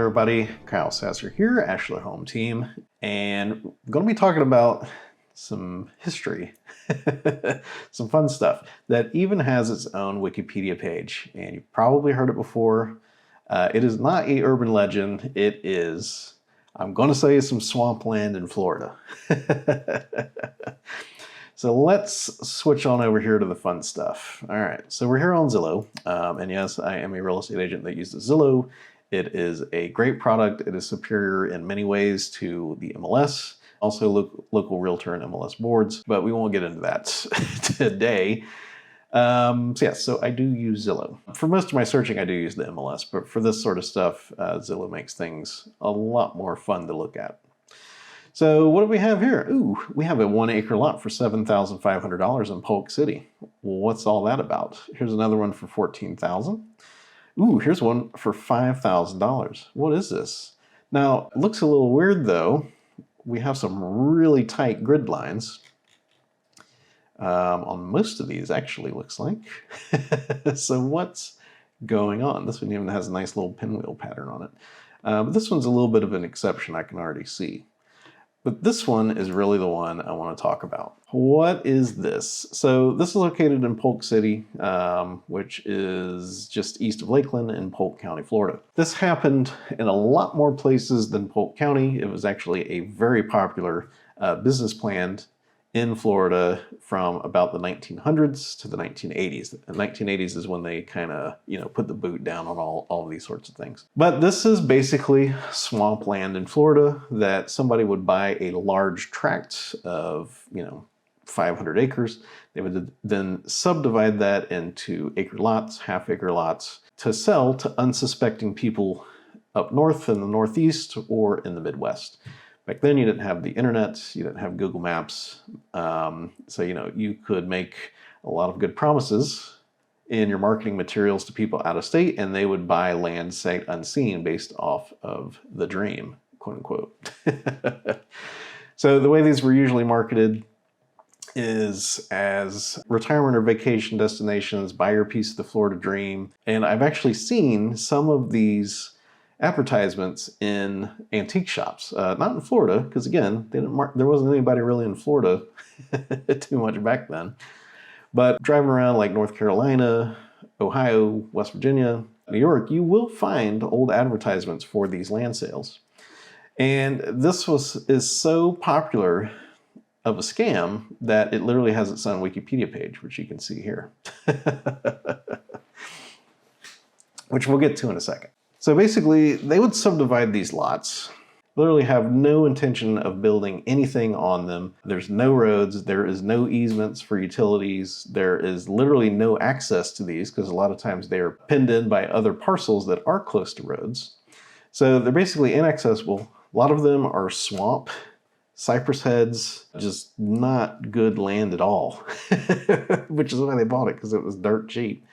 everybody, Kyle Sasser here, Ashlar Home Team, and I'm going to be talking about some history, some fun stuff that even has its own Wikipedia page, and you've probably heard it before. It is not a urban legend, it is, I'm going to say, some swampland in Florida. So let's switch on over here to the fun stuff. All right, so we're here on Zillow, and yes, I am a real estate agent that uses Zillow. It is a great product. It is superior in many ways to the MLS, also local realtor and MLS boards, but we won't get into that today. So I do use Zillow. For most of my searching, I do use the MLS, but for this sort of stuff, Zillow makes things a lot more fun to look at. So what do we have here? Ooh, we have a 1 acre lot for $7,500 in Polk City. Well, what's all that about? Here's another one for $14,000. Ooh, here's one for $5,000. What is this? Now, it looks a little weird though. We have some really tight grid lines. On most of these, actually, looks like. So what's going on? This one even has a nice little pinwheel pattern on it. But this one's a little bit of an exception, I can already see. But this one is really the one I want to talk about. What is this? So this is located in Polk City, which is just east of Lakeland in Polk County, Florida. This happened in a lot more places than Polk County. It was actually a very popular business plan in Florida from about the 1900s to the 1980s. The 1980s is when they kind of, put the boot down on all of these sorts of things. But this is basically swampland in Florida that somebody would buy a large tract of, 500 acres. They would then subdivide that into acre lots, half-acre lots, to sell to unsuspecting people up north in the Northeast or in the Midwest. Back then you didn't have the internet, you didn't have Google Maps, so you could make a lot of good promises in your marketing materials to people out of state, and they would buy land sight unseen based off of the dream, quote unquote. So the way these were usually marketed is as retirement or vacation destinations, buy your piece of the Florida dream. And I've actually seen some of these advertisements in antique shops, not in Florida, because again, there wasn't anybody really in Florida too much back then. But driving around like North Carolina, Ohio, West Virginia, New York, you will find old advertisements for these land sales. And this is so popular of a scam that it literally has its own Wikipedia page, which you can see here, which we'll get to in a second. So basically, they would subdivide these lots, literally have no intention of building anything on them. There's no roads, there is no easements for utilities, there is literally no access to these because a lot of times they are pinned in by other parcels that are close to roads. So they're basically inaccessible. A lot of them are swamp, cypress heads, just not good land at all, which is why they bought it, because it was dirt cheap.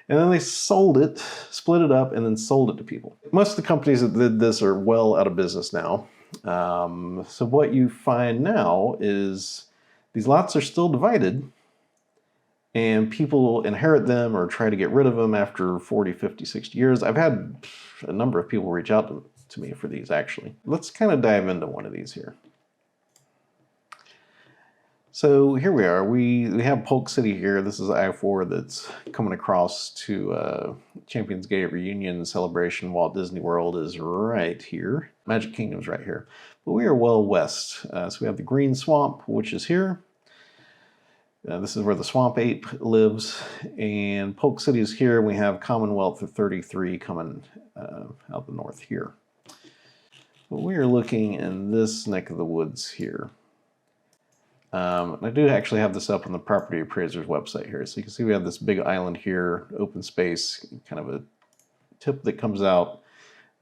And then they sold it, split it up, and then sold it to people. Most of the companies that did this are well out of business now. So what you find now is these lots are still divided, and people inherit them or try to get rid of them after 40, 50, 60 years. I've had a number of people reach out to me for these, actually. Let's kind of dive into one of these here. So here we are. We have Polk City here. This is I-4 that's coming across to Champions Gate Reunion Celebration. Walt Disney World is right here. Magic Kingdom's right here. But we are well west. So we have the Green Swamp, which is here. This is where the Swamp Ape lives. And Polk City is here. We have Commonwealth of 33 coming out the north here. But we are looking in this neck of the woods here. I do actually have this up on the property appraiser's website here. So you can see we have this big island here, open space, kind of a tip that comes out,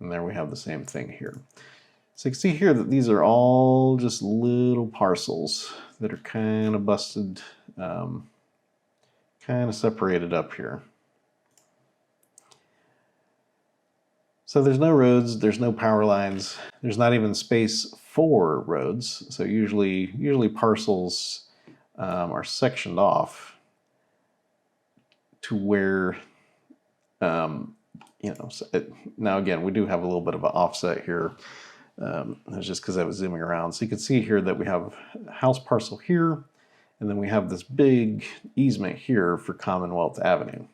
and there we have the same thing here. So you can see here that these are all just little parcels that are kind of busted, kind of separated up here. So there's no roads, there's no power lines, there's not even space for roads. So usually parcels are sectioned off to where So now again, we do have a little bit of an offset here. That's just because I was zooming around. So you can see here that we have a house parcel here, and then we have this big easement here for Commonwealth Avenue.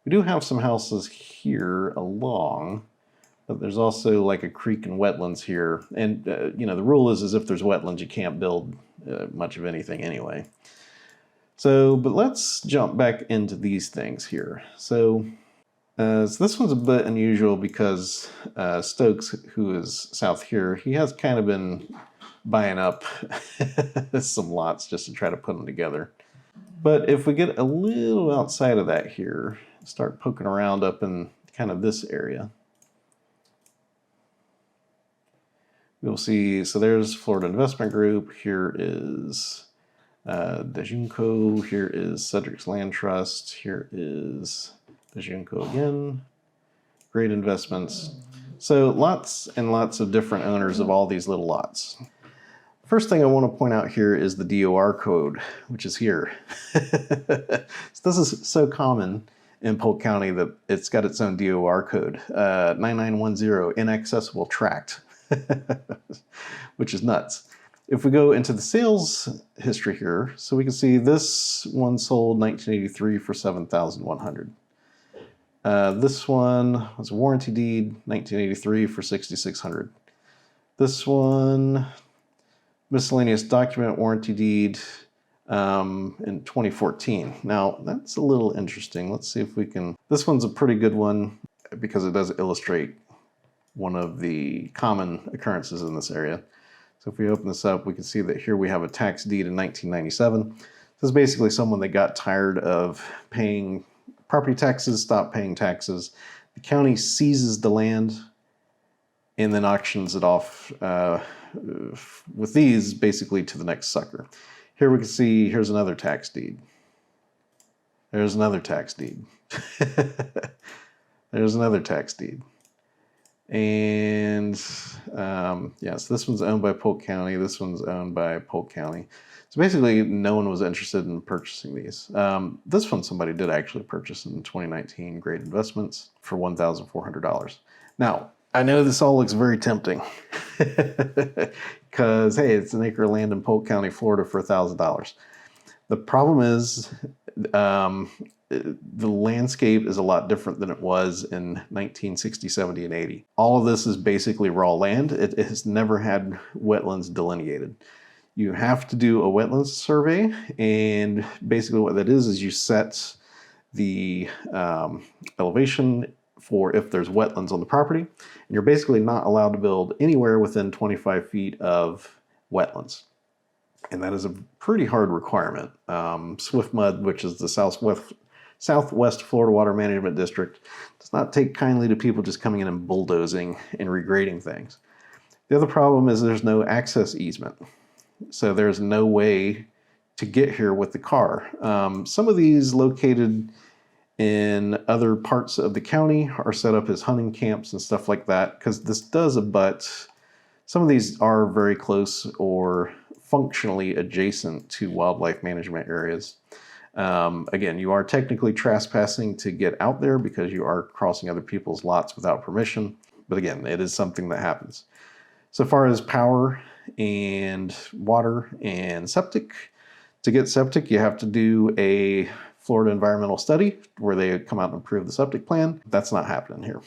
We do have some houses here along, but there's also like a creek and wetlands here. And, the rule is if there's wetlands, you can't build much of anything anyway. But let's jump back into these things here. So this one's a bit unusual because Stokes, who is south here, he has kind of been buying up some lots just to try to put them together. But if we get a little outside of that here, start poking around up in kind of this area, we'll see, so there's Florida Investment Group, here is Dejunco, here is Cedric's Land Trust, here is Dejunco again, Great Investments. So lots and lots of different owners of all these little lots. First thing I want to point out here is the DOR code, which is here. So this is so common in Polk County that it's got its own DOR code, 9910, inaccessible tract, which is nuts. If we go into the sales history here, so we can see this one sold 1983 for $7,100. This one was a warranty deed, 1983 for $6,600. This one, miscellaneous document warranty deed in 2014. Now, that's a little interesting. Let's see if we can... This one's a pretty good one because it does illustrate one of the common occurrences in this area. So if we open this up, we can see that here we have a tax deed in 1997. This is basically someone that got tired of paying property taxes, stopped paying taxes. The county seizes the land and then auctions it off with these basically to the next sucker. Here we can see, here's another tax deed. There's another tax deed. There's another tax deed. And yes, this one's owned by Polk County. This one's owned by Polk County. So basically, no one was interested in purchasing these. This one somebody did actually purchase in 2019, Great Investments, for $1,400. Now, I know this all looks very tempting because, hey, it's an acre of land in Polk County, Florida for $1,000. The problem is the landscape is a lot different than it was in 1960, 70, and 80. All of this is basically raw land. It has never had wetlands delineated. You have to do a wetlands survey, and basically what that is you set the elevation for if there's wetlands on the property, and you're basically not allowed to build anywhere within 25 feet of wetlands. And that is a pretty hard requirement. Swift Mud, which is the Southwest Florida Water Management District, does not take kindly to people just coming in and bulldozing and regrading things. The other problem is there's no access easement. So there's no way to get here with the car. Some of these located in other parts of the county are set up as hunting camps and stuff like that, because this does abut, some of these are very close or functionally adjacent to wildlife management areas. Again, you are technically trespassing to get out there because you are crossing other people's lots without permission. But again, it is something that happens. So far as power and water and septic, to get septic, you have to do a Florida environmental study where they come out and approve the septic plan. That's not happening here.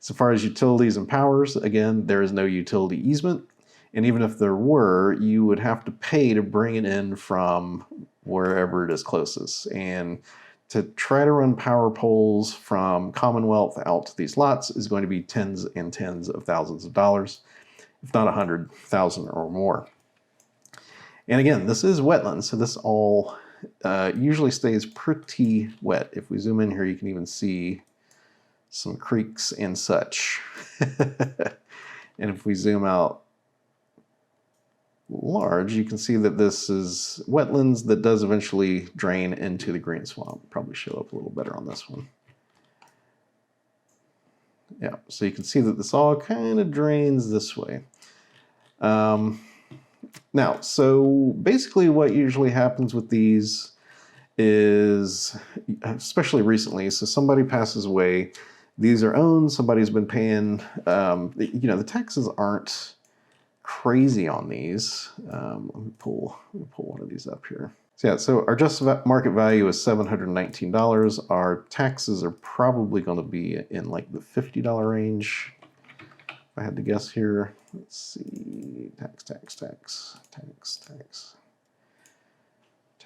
So far as utilities and powers, again, there is no utility easement. And even if there were, you would have to pay to bring it in from wherever it is closest. And to try to run power poles from Commonwealth out to these lots is going to be tens and tens of thousands of dollars, if not 100,000 or more. And again, this is wetlands, so this all usually stays pretty wet. If we zoom in here, you can even see some creeks and such. And if we zoom out large, you can see that this is wetlands that does eventually drain into the green swamp. Probably show up a little better on this one. Yeah, so you can see that this all kind of drains this way. Now, so basically what usually happens with these is, especially recently, so somebody passes away, these are owned, somebody's been paying, the taxes aren't crazy on these. Let me pull one of these up here. So yeah, so our just market value is $719. Our taxes are probably going to be in like the $50 range. If I had to guess here, let's see,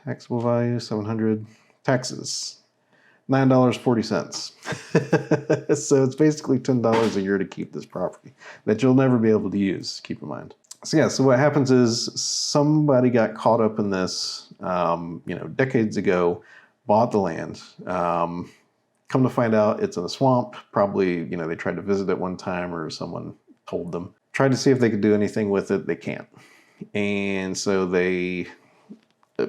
taxable value 700, taxes $9.40. So it's basically $10 a year to keep this property that you'll never be able to use, keep in mind. So yeah, so what happens is somebody got caught up in this, decades ago, bought the land. Come to find out it's in a swamp. Probably, they tried to visit it one time or someone told them. Tried to see if they could do anything with it. They can't. And so they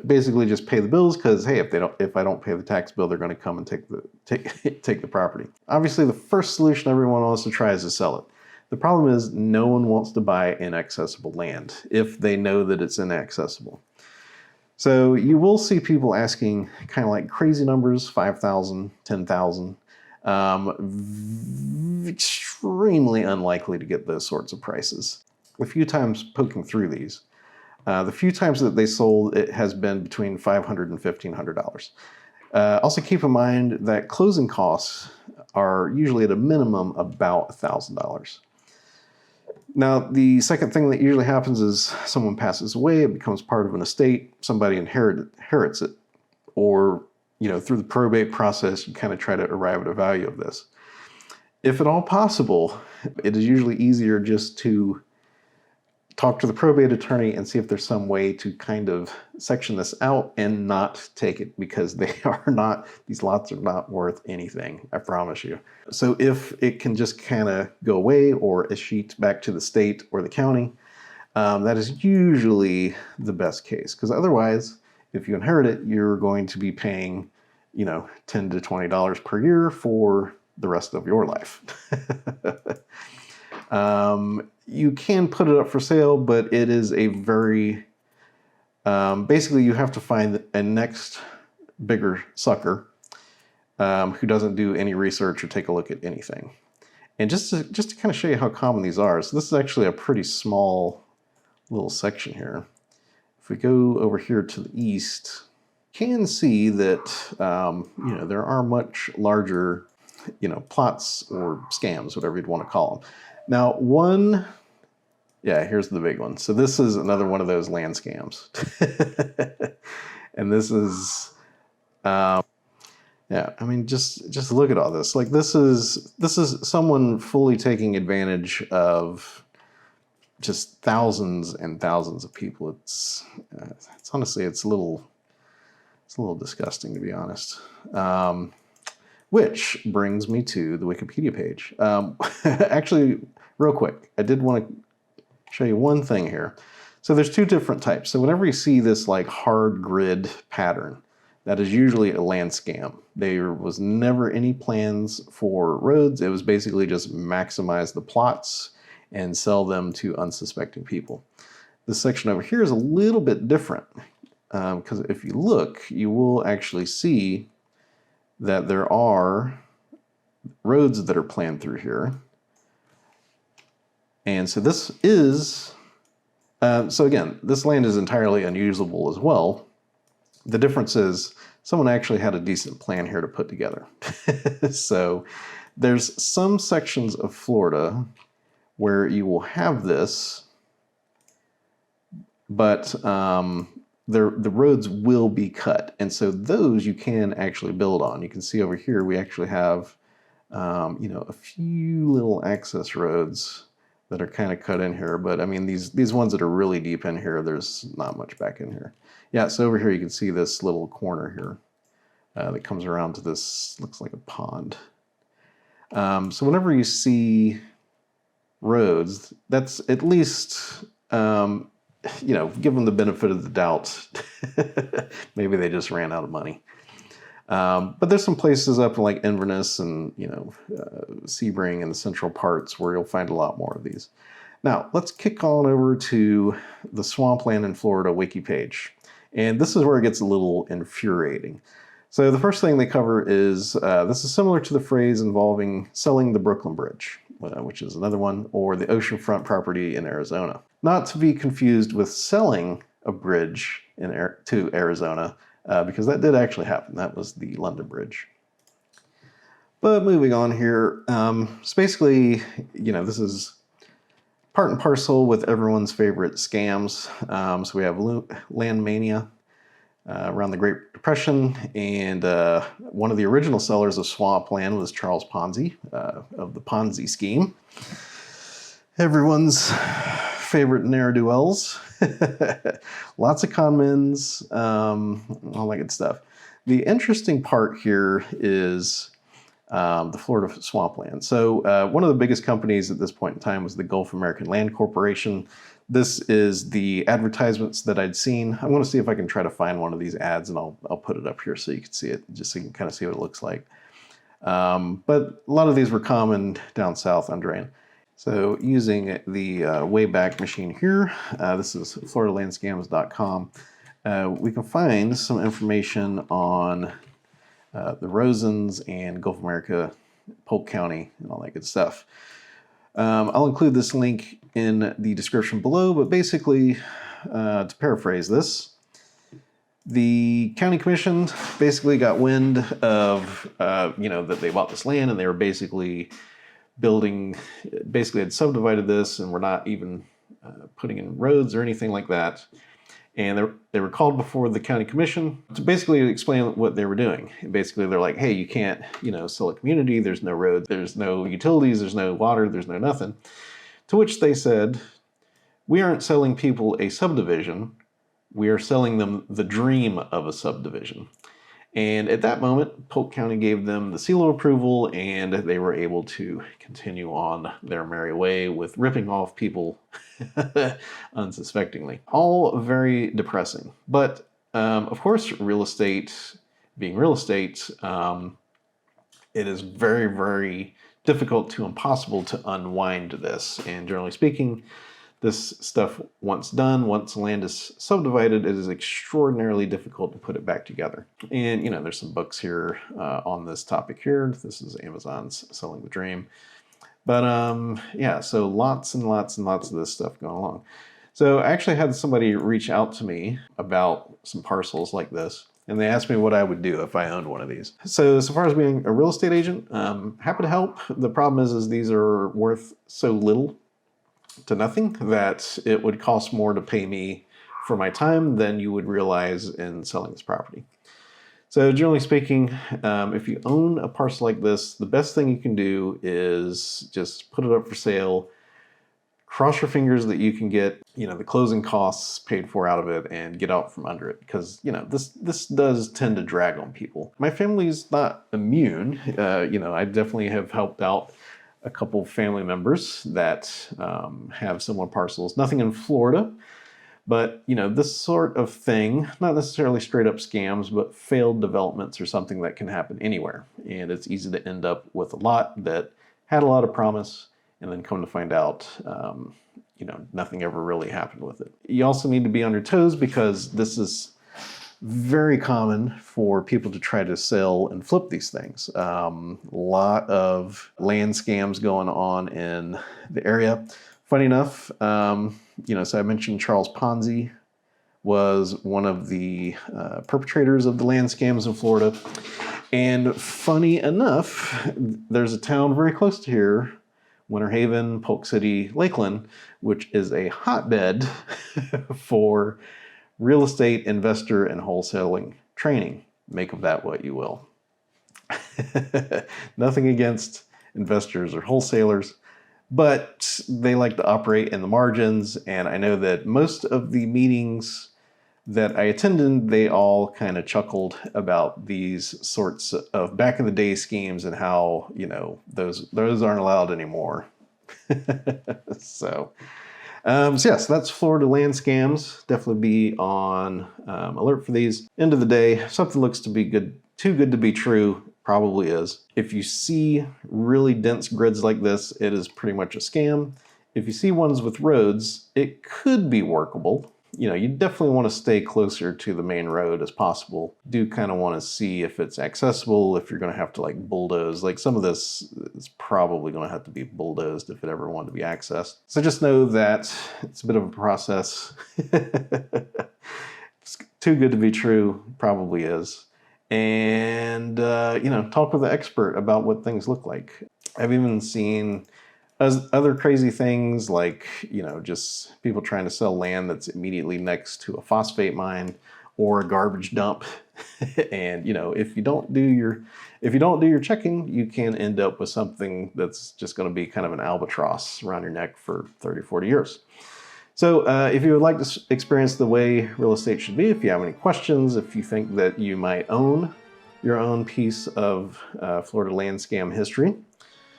basically just pay the bills because, hey, if I don't pay the tax bill, they're going to come and take the property. Obviously, the first solution everyone wants to try is to sell it. The problem is no one wants to buy inaccessible land if they know that it's inaccessible. So you will see people asking kind of like crazy numbers, 5,000, 10,000. Extremely unlikely to get those sorts of prices. A few times poking through these, the few times that they sold, it has been between $500 and $1,500. Also keep in mind that closing costs are usually at a minimum about $1,000. Now, the second thing that usually happens is someone passes away, it becomes part of an estate, somebody inherits it, or, through the probate process, you kind of try to arrive at a value of this. If at all possible, it is usually easier just to talk to the probate attorney and see if there's some way to kind of section this out and not take it, because these lots are not worth anything, I promise you. So if it can just kind of go away or escheat back to the state or the county, that is usually the best case, because otherwise, if you inherit it, you're going to be paying, $10 to $20 per year for the rest of your life. You can put it up for sale, but it is a very, basically you have to find a next bigger sucker who doesn't do any research or take a look at anything. And just to kind of show you how common these are, so this is actually a pretty small little section here. If we go over here to the east, you can see that, there are much larger, plots or scams, whatever you'd want to call them. Now, here's the big one. So this is another one of those land scams. And this is, just look at all this. Like this is someone fully taking advantage of just thousands and thousands of people. It's honestly, it's a little disgusting, to be honest. Which brings me to the Wikipedia page. Actually, real quick, I did want to show you one thing here. So there's two different types. So whenever you see this like hard grid pattern, that is usually a land scam. There was never any plans for roads. It was basically just maximize the plots and sell them to unsuspecting people. This section over here is a little bit different because if you look, you will actually see that there are roads that are planned through here. And so this is, so again, this land is entirely unusable as well. The difference is someone actually had a decent plan here to put together. So there's some sections of Florida where you will have this, but the roads will be cut. And so those you can actually build on. You can see over here, we actually have, a few little access roads that are kind of cut in here. But I mean, these ones that are really deep in here, there's not much back in here. Yeah, so over here you can see this little corner here that comes around to this, looks like a pond. So whenever you see roads, that's at least, give them the benefit of the doubt. Maybe they just ran out of money. But there's some places up in like Inverness and, Sebring and the central parts where you'll find a lot more of these. Now, let's kick on over to the Swampland in Florida wiki page. And this is where it gets a little infuriating. So the first thing they cover is, this is similar to the phrase involving selling the Brooklyn Bridge, which is another one, or the oceanfront property in Arizona. Not to be confused with selling a bridge to Arizona, because that did actually happen. That was the London Bridge. But moving on here, so basically, this is part and parcel with everyone's favorite scams. So we have land mania around the Great Depression, and one of the original sellers of swampland was Charles Ponzi of the Ponzi scheme. Everyone's favorite ne'er-do-wells. Lots of conmens, all that good stuff. The interesting part here is the Florida swampland. So one of the biggest companies at this point in time was the Gulf American Land Corporation. This is the advertisements that I'd seen. I'm going to see if I can try to find one of these ads, and I'll put it up here so you can see it, just so you can kind of see what it looks like. But a lot of these were common down south on Drain. So using the Wayback machine here, this is floridalandscams.com, we can find some information on the Rosens and Gulf America, Polk County, and all that good stuff. I'll include this link in the description below, but basically, to paraphrase this, the county commission basically got wind of, that they bought this land, and they were basically had subdivided this, and were not even putting in roads or anything like that. And they were called before the county commission to basically explain what they were doing. And basically, they're like, hey, you can't, sell a community. There's no roads, there's no utilities, there's no water, there's no nothing. To which they said, we aren't selling people a subdivision. We are selling them the dream of a subdivision. And at that moment, Polk County gave them the seal of approval, and they were able to continue on their merry way with ripping off people unsuspectingly. All very depressing. But of course, real estate, being real estate, it is very, very difficult to impossible to unwind this. And generally speaking, this stuff, once done, once land is subdivided, it is extraordinarily difficult to put it back together. And, there's some books here on this topic here. This is Amazon's Selling the Dream. But, yeah, so lots and lots and lots of this stuff going along. So I actually had somebody reach out to me about some parcels like this, and they asked me what I would do if I owned one of these. So far as being a real estate agent, happy to help. The problem is these are worth so little to nothing that it would cost more to pay me for my time than you would realize in selling this property. So generally speaking, if you own a parcel like this, the best thing you can do is just put it up for sale, cross your fingers that you can get, the closing costs paid for out of it, and get out from under it. Because, this does tend to drag on people. My family's not immune. I definitely have helped out a couple of family members that have similar parcels. Nothing in Florida, but this sort of thing, not necessarily straight up scams, but failed developments or something that can happen anywhere. And it's easy to end up with a lot that had a lot of promise, and then come to find out, nothing ever really happened with it. You also need to be on your toes, because this is very common for people to try to sell and flip these things. A lot of land scams going on in the area. Funny enough, so I mentioned Charles Ponzi was one of the perpetrators of the land scams in Florida. And funny enough, there's a town very close to here, Winter Haven, Polk City, Lakeland, which is a hotbed for real estate investor and wholesaling training. Make of that what you will. Nothing against investors or wholesalers, but they like to operate in the margins. And I know that most of the meetings that I attended, they all kind of chuckled about these sorts of back in the day schemes and how, those aren't allowed anymore. So yes, that's Florida land scams. Definitely be on alert for these. End of the day, if something looks to be too good to be true, probably is. If you see really dense grids like this, it is pretty much a scam. If you see ones with roads, it could be workable. you definitely want to stay closer to the main road as possible. Do kind of want to see if it's accessible, if you're going to have to like bulldoze. Like some of this is probably going to have to be bulldozed if it ever wanted to be accessed. So just know that it's a bit of a process. It's too good to be true, probably is. And, talk with the expert about what things look like. I've even seen other crazy things like, just people trying to sell land that's immediately next to a phosphate mine or a garbage dump. And, if you don't do your checking, you can end up with something that's just going to be kind of an albatross around your neck for 30, 40 years. So if you would like to experience the way real estate should be, if you have any questions, if you think that you might own your own piece of Florida land scam history,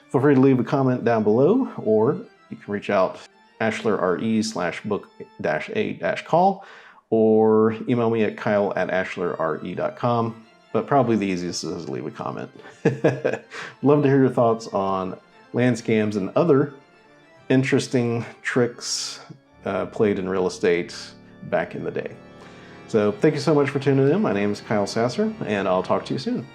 feel free to leave a comment down below, or you can reach out ashlarre/book-a-call, or email me at kyle@ashlarre.com. But probably the easiest is to leave a comment. Love to hear your thoughts on land scams and other interesting tricks played in real estate back in the day. So thank you so much for tuning in. My name is Kyle Sasser, and I'll talk to you soon.